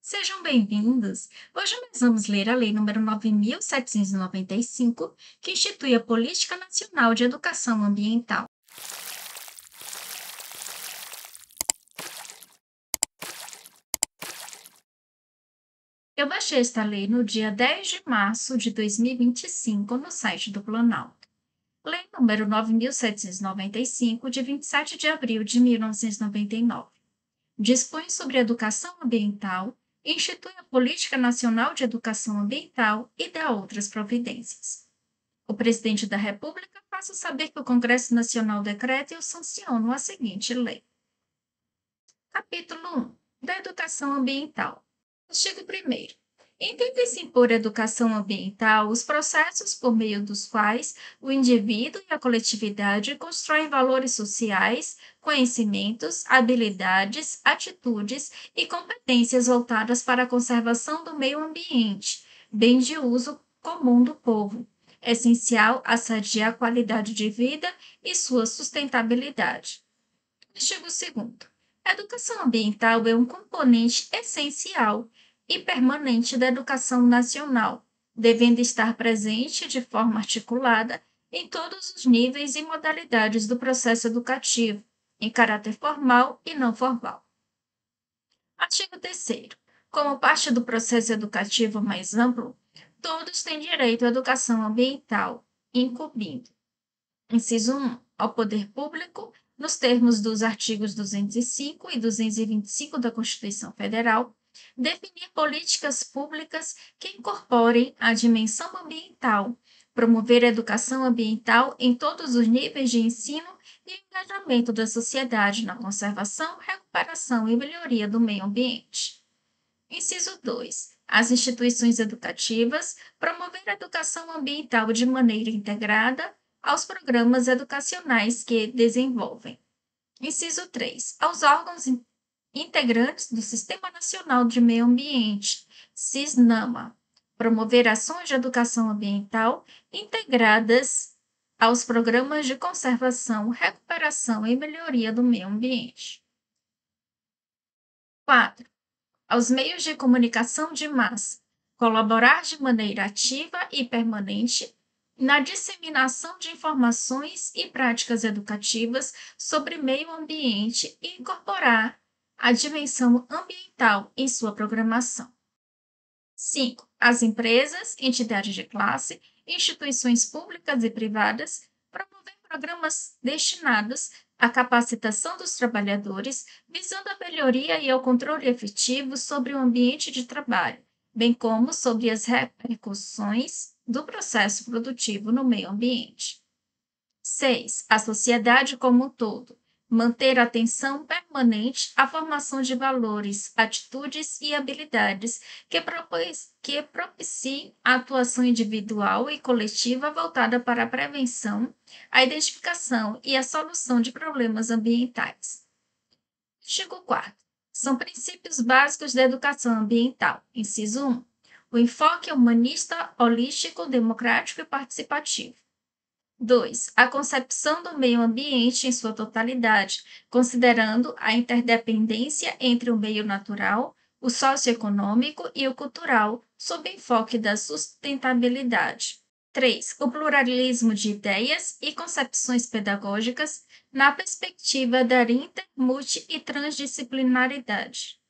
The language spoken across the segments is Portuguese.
Sejam bem-vindos! Hoje nós vamos ler a Lei nº 9.795, que institui a Política Nacional de Educação Ambiental. Eu baixei esta lei no dia 10 de março de 2025 no site do Planalto. Lei nº 9.795, de 27 de abril de 1999. Dispõe sobre educação ambiental, institui a Política Nacional de Educação Ambiental e dá outras providências. O Presidente da República faça saber que o Congresso Nacional decreta e eu sanciono a seguinte lei. Capítulo 1. Da Educação Ambiental. Artigo 1º. Entende-se por educação ambiental os processos por meio dos quais o indivíduo e a coletividade constroem valores sociais, conhecimentos, habilidades, atitudes e competências voltadas para a conservação do meio ambiente, bem de uso comum do povo, essencial a sadia qualidade de vida e sua sustentabilidade. Artigo 2º. A educação ambiental é um componente essencial e permanente da educação nacional, devendo estar presente de forma articulada em todos os níveis e modalidades do processo educativo, em caráter formal e não formal. Artigo 3º. Como parte do processo educativo mais amplo, todos têm direito à educação ambiental, incluindo: inciso 1. Ao poder público, nos termos dos artigos 205 e 225 da Constituição Federal, definir políticas públicas que incorporem a dimensão ambiental, promover a educação ambiental em todos os níveis de ensino e engajamento da sociedade na conservação, recuperação e melhoria do meio ambiente. Inciso 2. As instituições educativas promover a educação ambiental de maneira integrada aos programas educacionais que desenvolvem. Inciso 3. Aos órgãos integrantes do Sistema Nacional de Meio Ambiente, SISNAMA, promover ações de educação ambiental integradas aos programas de conservação, recuperação e melhoria do meio ambiente. 4. Aos meios de comunicação de massa, colaborar de maneira ativa e permanente na disseminação de informações e práticas educativas sobre meio ambiente e incorporar a dimensão ambiental em sua programação. 5. As empresas, entidades de classe, instituições públicas e privadas promover programas destinados à capacitação dos trabalhadores, visando a melhoria e ao controle efetivo sobre o ambiente de trabalho, bem como sobre as repercussões do processo produtivo no meio ambiente. 6. A sociedade como um todo. Manter atenção permanente à formação de valores, atitudes e habilidades que propiciem a atuação individual e coletiva voltada para a prevenção, a identificação e a solução de problemas ambientais. Artigo 4º. São princípios básicos da educação ambiental. Inciso 1. O enfoque humanista, holístico, democrático e participativo. 2. A concepção do meio ambiente em sua totalidade, considerando a interdependência entre o meio natural, o socioeconômico e o cultural, sob enfoque da sustentabilidade. 3. O pluralismo de ideias e concepções pedagógicas na perspectiva da inter-, multi- e transdisciplinaridade.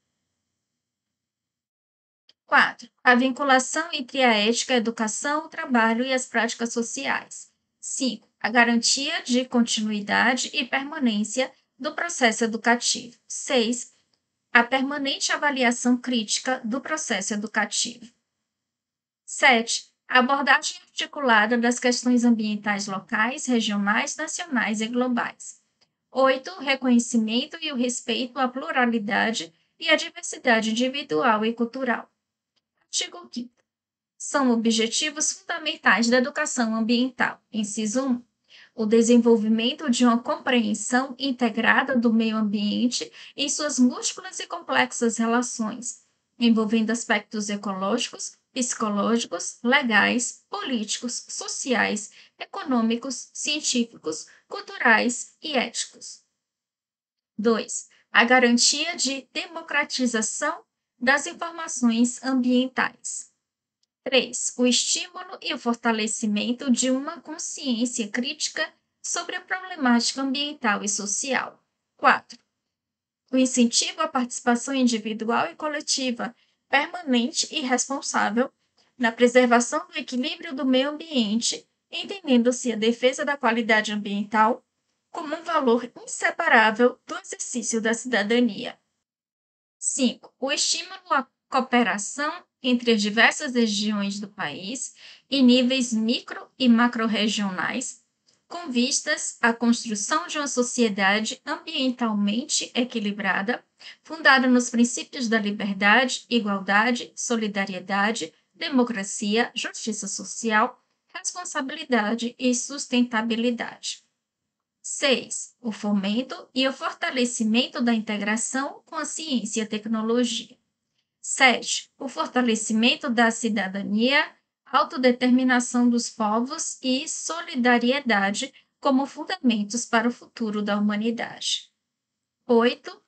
4. A vinculação entre a ética, a educação, o trabalho e as práticas sociais. 5. A garantia de continuidade e permanência do processo educativo. 6. A permanente avaliação crítica do processo educativo. 7. A abordagem articulada das questões ambientais locais, regionais, nacionais e globais. 8. O reconhecimento e o respeito à pluralidade e à diversidade individual e cultural. Artigo 5º. São objetivos fundamentais da educação ambiental. Inciso 1. O desenvolvimento de uma compreensão integrada do meio ambiente em suas múltiplas e complexas relações, envolvendo aspectos ecológicos, psicológicos, legais, políticos, sociais, econômicos, científicos, culturais e éticos. 2. A garantia de democratização das informações ambientais. 3. O estímulo e o fortalecimento de uma consciência crítica sobre a problemática ambiental e social. 4. O incentivo à participação individual e coletiva, permanente e responsável, na preservação do equilíbrio do meio ambiente, entendendo-se a defesa da qualidade ambiental como um valor inseparável do exercício da cidadania. 5. O estímulo à cooperação entre as diversas regiões do país em níveis micro e macro-regionais, com vistas à construção de uma sociedade ambientalmente equilibrada, fundada nos princípios da liberdade, igualdade, solidariedade, democracia, justiça social, responsabilidade e sustentabilidade. 6. O fomento e o fortalecimento da integração com a ciência e a tecnologia. 7. O fortalecimento da cidadania, autodeterminação dos povos e solidariedade como fundamentos para o futuro da humanidade. 8.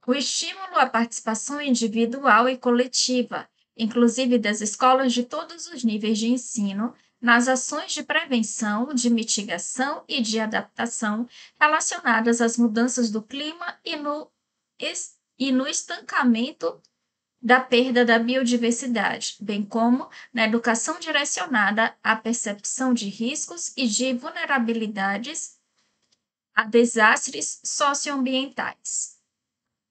O estímulo à participação individual e coletiva, inclusive das escolas de todos os níveis de ensino, nas ações de prevenção, de mitigação e de adaptação relacionadas às mudanças do clima e no estancamento da perda da biodiversidade, bem como na educação direcionada à percepção de riscos e de vulnerabilidades a desastres socioambientais.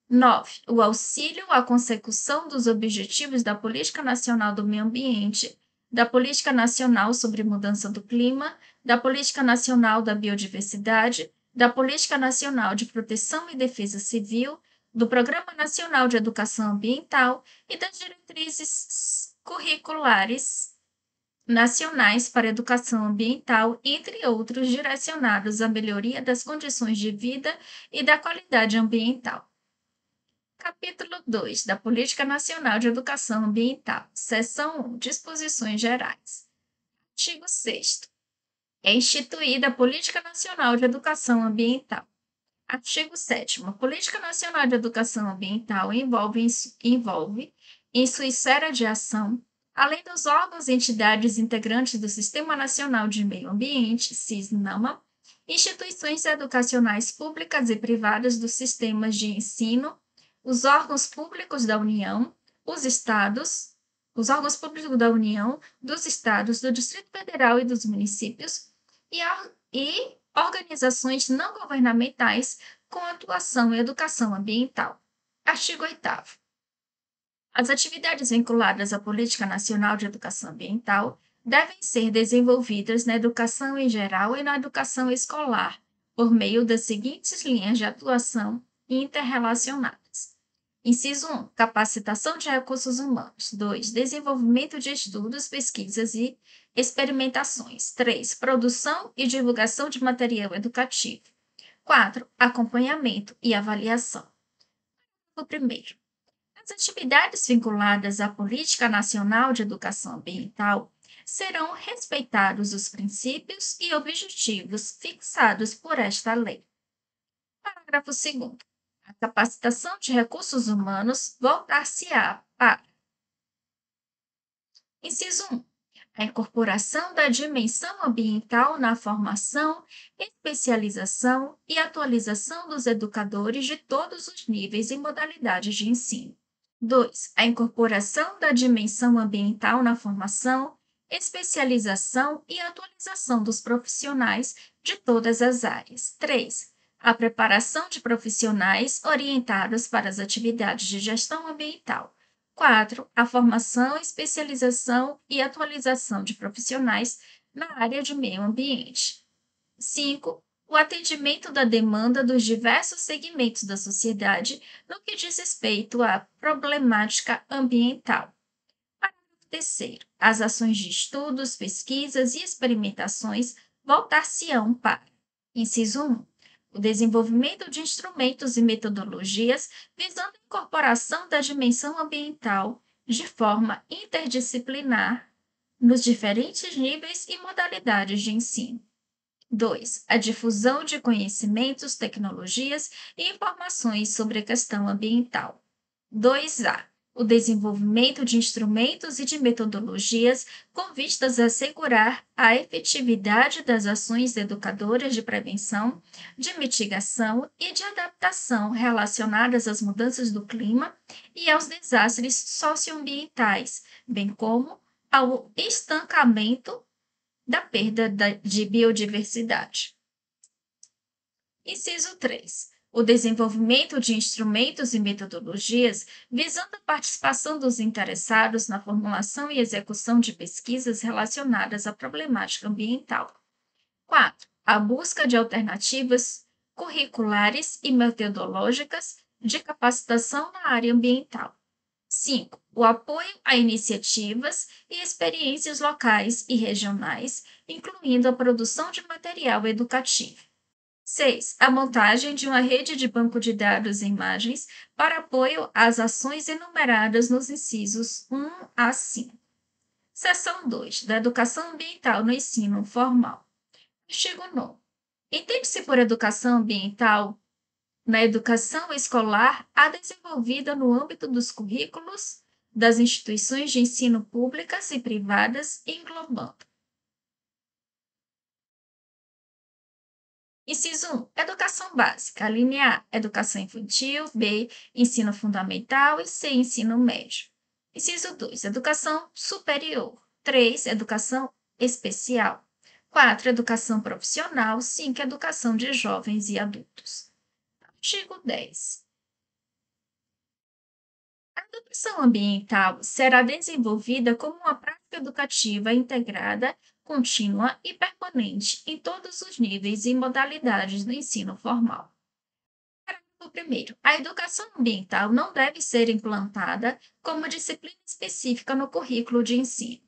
9. O auxílio à consecução dos objetivos da Política Nacional do Meio Ambiente, da Política Nacional sobre Mudança do Clima, da Política Nacional da Biodiversidade, da Política Nacional de Proteção e Defesa Civil, do Programa Nacional de Educação Ambiental e das diretrizes curriculares nacionais para educação ambiental, entre outros direcionados à melhoria das condições de vida e da qualidade ambiental. Capítulo 2 da Política Nacional de Educação Ambiental, Seção 1, Disposições Gerais. Artigo 6º. É instituída a Política Nacional de Educação Ambiental. Artigo 7º. A Política Nacional de Educação Ambiental envolve em sua esfera de ação, além dos órgãos e entidades integrantes do Sistema Nacional de Meio Ambiente, SISNAMA, instituições educacionais públicas e privadas dos sistemas de ensino, os órgãos públicos da União, os órgãos públicos da União, dos Estados, do Distrito Federal e dos municípios, e organizações não governamentais com atuação em educação ambiental. Artigo 8º. As atividades vinculadas à Política Nacional de Educação Ambiental devem ser desenvolvidas na educação em geral e na educação escolar, por meio das seguintes linhas de atuação interrelacionadas. Inciso 1. Capacitação de recursos humanos. 2. Desenvolvimento de estudos, pesquisas e experimentações. 3. Produção e divulgação de material educativo. 4. Acompanhamento e avaliação. O primeiro. As atividades vinculadas à Política Nacional de Educação Ambiental serão respeitados os princípios e objetivos fixados por esta lei. Parágrafo 2º. A capacitação de recursos humanos voltar-se-á para: Inciso 1. A incorporação da dimensão ambiental na formação, especialização e atualização dos educadores de todos os níveis e modalidades de ensino. 2. A incorporação da dimensão ambiental na formação, especialização e atualização dos profissionais de todas as áreas. 3. A preparação de profissionais orientados para as atividades de gestão ambiental. 4. A formação, especialização e atualização de profissionais na área de meio ambiente. 5. O atendimento da demanda dos diversos segmentos da sociedade no que diz respeito à problemática ambiental. Parágrafo 3º. As ações de estudos, pesquisas e experimentações voltar-se-ão para: Inciso 1. O desenvolvimento de instrumentos e metodologias visando a incorporação da dimensão ambiental de forma interdisciplinar nos diferentes níveis e modalidades de ensino. 2. A difusão de conhecimentos, tecnologias e informações sobre a questão ambiental. 2A. O desenvolvimento de instrumentos e de metodologias com vistas a assegurar a efetividade das ações educadoras de prevenção, de mitigação e de adaptação relacionadas às mudanças do clima e aos desastres socioambientais, bem como ao estancamento da perda de biodiversidade. Inciso 3. O desenvolvimento de instrumentos e metodologias visando a participação dos interessados na formulação e execução de pesquisas relacionadas à problemática ambiental. 4. A busca de alternativas curriculares e metodológicas de capacitação na área ambiental. 5. O apoio a iniciativas e experiências locais e regionais, incluindo a produção de material educativo. 6. A montagem de uma rede de banco de dados e imagens para apoio às ações enumeradas nos incisos 1 a 5. Seção 2. Da educação ambiental no ensino formal. Artigo 9. Entende-se por educação ambiental na educação escolar a desenvolvida no âmbito dos currículos das instituições de ensino públicas e privadas, englobando. Inciso 1. Educação básica. Linha A. Educação infantil. B. Ensino fundamental. E C. Ensino médio. Inciso 2. Educação superior. 3. Educação especial. 4. Educação profissional. 5. Educação de jovens e adultos. Artigo 10. A educação ambiental será desenvolvida como uma prática educativa integrada, contínua e permanente em todos os níveis e modalidades do ensino formal. Parágrafo 1º. A educação ambiental não deve ser implantada como disciplina específica no currículo de ensino.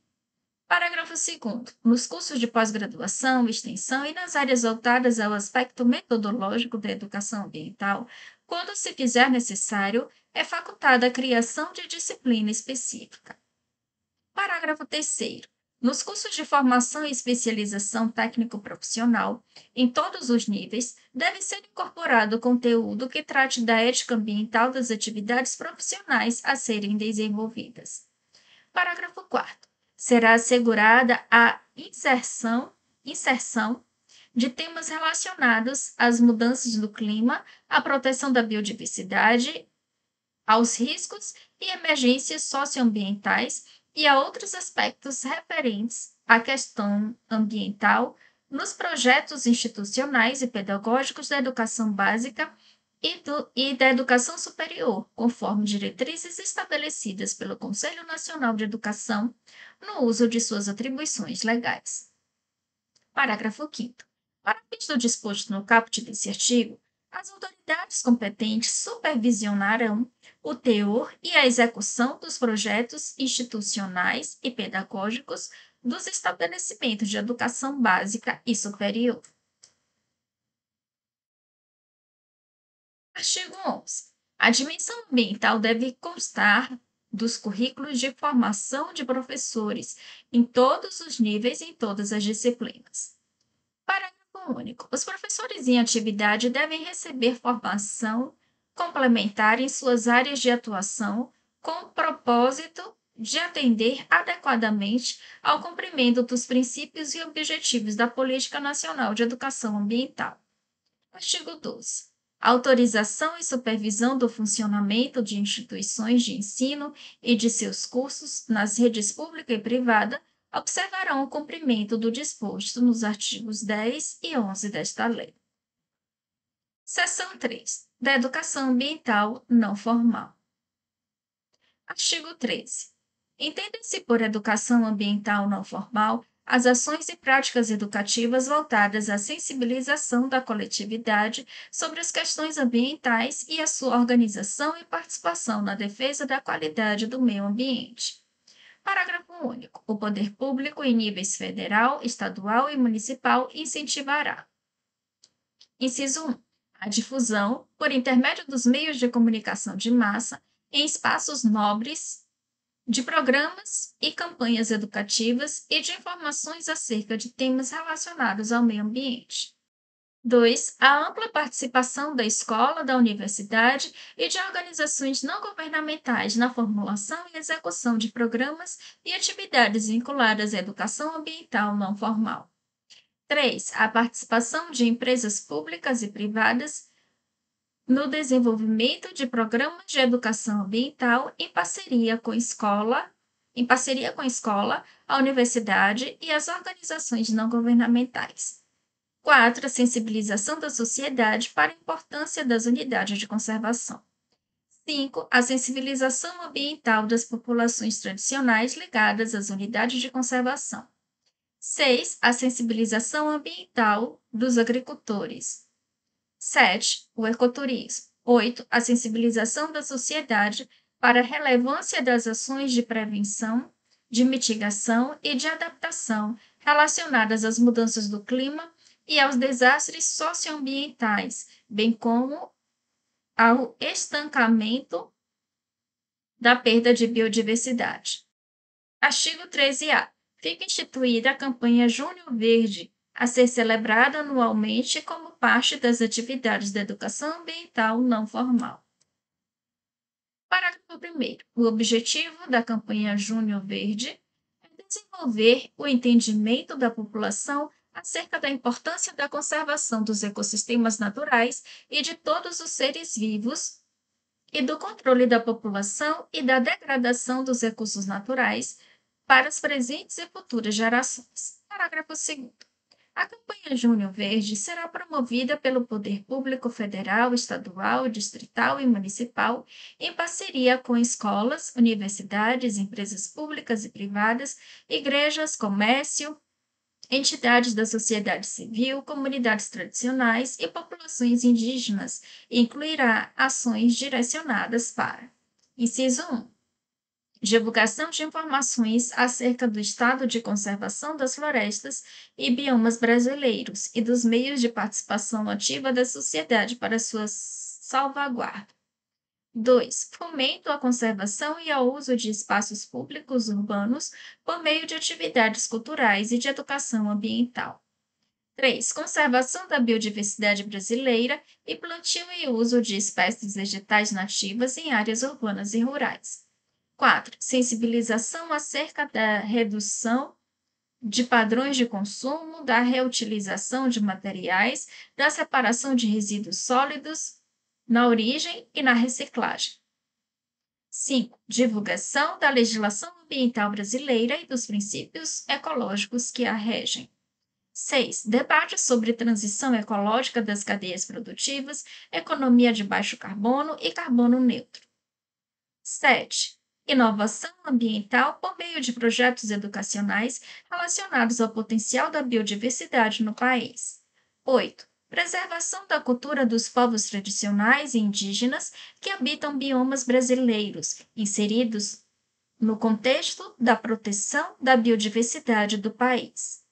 Parágrafo 2º. Nos cursos de pós-graduação, extensão e nas áreas voltadas ao aspecto metodológico da educação ambiental, quando se fizer necessário, é facultada a criação de disciplina específica. Parágrafo 3º. Nos cursos de formação e especialização técnico-profissional, em todos os níveis, deve ser incorporado conteúdo que trate da ética ambiental das atividades profissionais a serem desenvolvidas. Parágrafo 4º. Será assegurada a inserção de temas relacionados às mudanças do clima, à proteção da biodiversidade, aos riscos e emergências socioambientais e a outros aspectos referentes à questão ambiental nos projetos institucionais e pedagógicos da educação básica e da educação superior, conforme diretrizes estabelecidas pelo Conselho Nacional de Educação no uso de suas atribuições legais. Parágrafo 5º. Para fins do disposto no caput desse artigo, as autoridades competentes supervisionarão o teor e a execução dos projetos institucionais e pedagógicos dos estabelecimentos de educação básica e superior. Artigo 11. A dimensão ambiental deve constar dos currículos de formação de professores em todos os níveis e em todas as disciplinas. Parágrafo único. Os professores em atividade devem receber formação complementar em suas áreas de atuação com o propósito de atender adequadamente ao cumprimento dos princípios e objetivos da Política Nacional de Educação Ambiental. Artigo 12. Autorização e supervisão do funcionamento de instituições de ensino e de seus cursos nas redes pública e privada observarão o cumprimento do disposto nos artigos 10 e 11 desta lei. Seção 3. Da educação ambiental não formal. Artigo 13. Entende-se por educação ambiental não formal as ações e práticas educativas voltadas à sensibilização da coletividade sobre as questões ambientais e a sua organização e participação na defesa da qualidade do meio ambiente. Parágrafo único. O poder público, em níveis federal, estadual e municipal, incentivará. Inciso 1. A difusão, por intermédio dos meios de comunicação de massa, em espaços nobres, de programas e campanhas educativas e de informações acerca de temas relacionados ao meio ambiente. 2. A ampla participação da escola, da universidade e de organizações não governamentais na formulação e execução de programas e atividades vinculadas à educação ambiental não formal. 3. A participação de empresas públicas e privadas no desenvolvimento de programas de educação ambiental em parceria com a escola, a universidade e as organizações não governamentais. 4. A sensibilização da sociedade para a importância das unidades de conservação. 5. A sensibilização ambiental das populações tradicionais ligadas às unidades de conservação. 6. A sensibilização ambiental dos agricultores. 7. O ecoturismo. 8. A sensibilização da sociedade para a relevância das ações de prevenção, de mitigação e de adaptação relacionadas às mudanças do clima e aos desastres socioambientais, bem como ao estancamento da perda de biodiversidade. Artigo 13A. Fica instituída a campanha Junho Verde, a ser celebrada anualmente como parte das atividades da educação ambiental não formal. Parágrafo 1º. O objetivo da campanha Junho Verde é desenvolver o entendimento da população acerca da importância da conservação dos ecossistemas naturais e de todos os seres vivos e do controle da população e da degradação dos recursos naturais para as presentes e futuras gerações. Parágrafo 2º. A campanha Junho Verde será promovida pelo Poder Público Federal, Estadual, Distrital e Municipal, em parceria com escolas, universidades, empresas públicas e privadas, igrejas, comércio, entidades da sociedade civil, comunidades tradicionais e populações indígenas, e incluirá ações direcionadas para: inciso 1. Divulgação de informações acerca do estado de conservação das florestas e biomas brasileiros e dos meios de participação ativa da sociedade para sua salvaguarda. 2. Fomento à conservação e ao uso de espaços públicos urbanos por meio de atividades culturais e de educação ambiental. 3. Conservação da biodiversidade brasileira e plantio e uso de espécies vegetais nativas em áreas urbanas e rurais. 4. Sensibilização acerca da redução de padrões de consumo, da reutilização de materiais, da separação de resíduos sólidos na origem e na reciclagem. 5. Divulgação da legislação ambiental brasileira e dos princípios ecológicos que a regem. 6. Debate sobre transição ecológica das cadeias produtivas, economia de baixo carbono e carbono neutro. 7. Inovação ambiental por meio de projetos educacionais relacionados ao potencial da biodiversidade no país. 8. Preservação da cultura dos povos tradicionais e indígenas que habitam biomas brasileiros, inseridos no contexto da proteção da biodiversidade do país.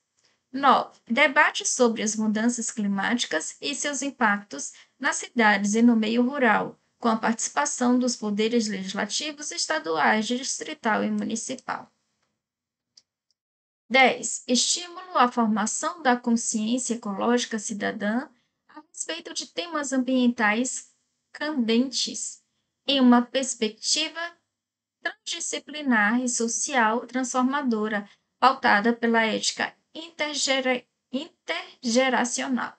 9. Debate sobre as mudanças climáticas e seus impactos nas cidades e no meio rural, com a participação dos poderes legislativos estaduais, distrital e municipal. 10. Estímulo à formação da consciência ecológica cidadã a respeito de temas ambientais candentes, em uma perspectiva transdisciplinar e social transformadora, pautada pela ética intergeracional.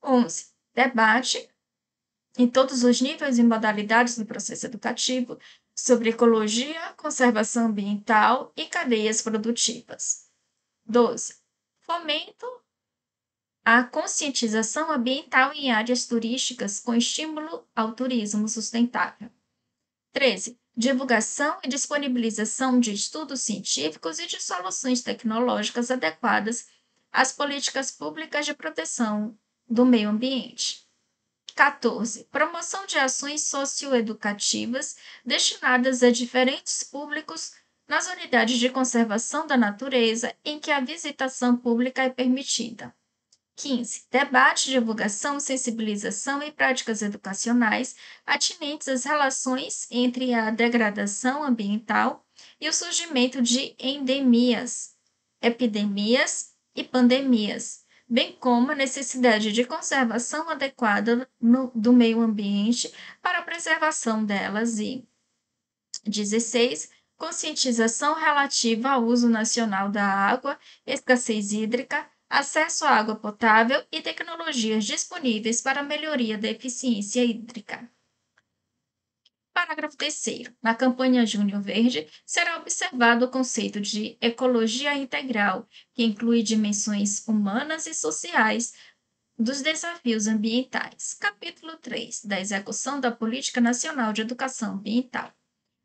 11. Debate em todos os níveis e modalidades do processo educativo sobre ecologia, conservação ambiental e cadeias produtivas. 12. Fomento à conscientização ambiental em áreas turísticas com estímulo ao turismo sustentável. 13. Divulgação e disponibilização de estudos científicos e de soluções tecnológicas adequadas às políticas públicas de proteção do meio ambiente. 14. Promoção de ações socioeducativas destinadas a diferentes públicos nas unidades de conservação da natureza em que a visitação pública é permitida. 15. Debate, divulgação, sensibilização e práticas educacionais atinentes às relações entre a degradação ambiental e o surgimento de endemias, epidemias e pandemias, bem como a necessidade de conservação adequada do meio ambiente para a preservação delas e 16. Conscientização relativa ao uso nacional da água, escassez hídrica, acesso à água potável e tecnologias disponíveis para a melhoria da eficiência hídrica. Parágrafo 3º. Na campanha Junho Verde, será observado o conceito de ecologia integral, que inclui dimensões humanas e sociais dos desafios ambientais. Capítulo 3. Da execução da Política Nacional de Educação Ambiental.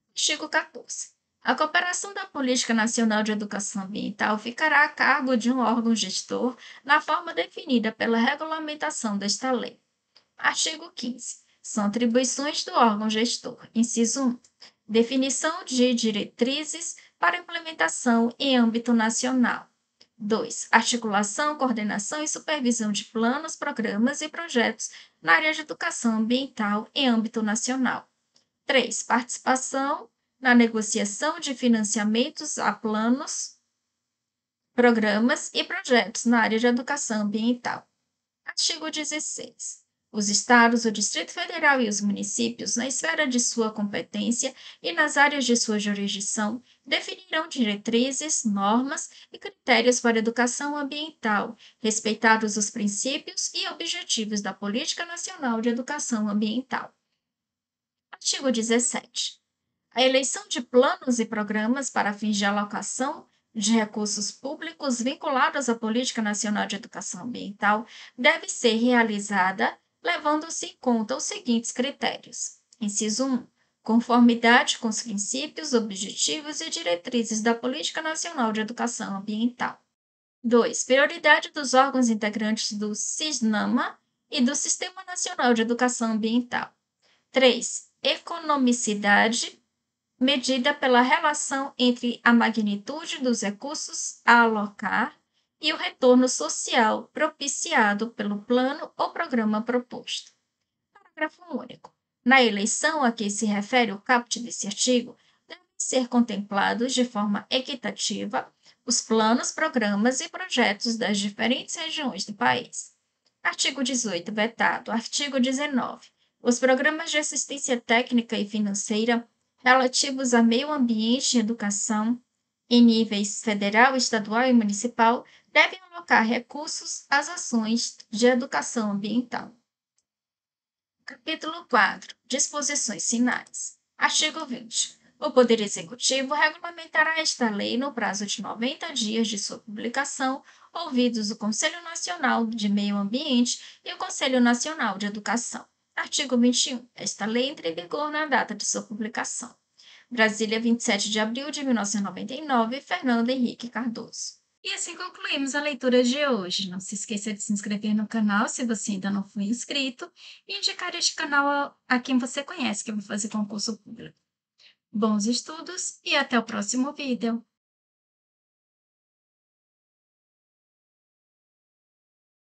Artigo 14. A cooperação da Política Nacional de Educação Ambiental ficará a cargo de um órgão gestor na forma definida pela regulamentação desta lei. Artigo 15. São atribuições do órgão gestor. Inciso 1. Definição de diretrizes para implementação em âmbito nacional. 2. Articulação, coordenação e supervisão de planos, programas e projetos na área de educação ambiental em âmbito nacional. 3. Participação na negociação de financiamentos a planos, programas e projetos na área de educação ambiental. Artigo 16. Os Estados, o Distrito Federal e os municípios, na esfera de sua competência e nas áreas de sua jurisdição, definirão diretrizes, normas e critérios para a educação ambiental, respeitados os princípios e objetivos da Política Nacional de Educação Ambiental. Artigo 17. A eleição de planos e programas para fins de alocação de recursos públicos vinculados à Política Nacional de Educação Ambiental deve ser realizada levando-se em conta os seguintes critérios. Inciso 1. Conformidade com os princípios, objetivos e diretrizes da Política Nacional de Educação Ambiental. 2. Prioridade dos órgãos integrantes do SISNAMA e do Sistema Nacional de Educação Ambiental. 3. Economicidade, medida pela relação entre a magnitude dos recursos a alocar e o retorno social propiciado pelo plano ou programa proposto. Parágrafo único. Na eleição a que se refere o caput desse artigo, devem ser contemplados de forma equitativa os planos, programas e projetos das diferentes regiões do país. Artigo 18, vetado. Artigo 19. Os programas de assistência técnica e financeira relativos a meio ambiente e educação, em níveis federal, estadual e municipal, devem alocar recursos às ações de educação ambiental. Capítulo 4. Disposições finais. Artigo 20. O Poder Executivo regulamentará esta lei no prazo de 90 dias de sua publicação, ouvidos o Conselho Nacional de Meio Ambiente e o Conselho Nacional de Educação. Artigo 21. Esta lei entra em vigor na data de sua publicação. Brasília, 27 de abril de 1999, Fernando Henrique Cardoso. E assim concluímos a leitura de hoje. Não se esqueça de se inscrever no canal se você ainda não foi inscrito e indicar este canal a quem você conhece que vai fazer concurso público. Bons estudos e até o próximo vídeo!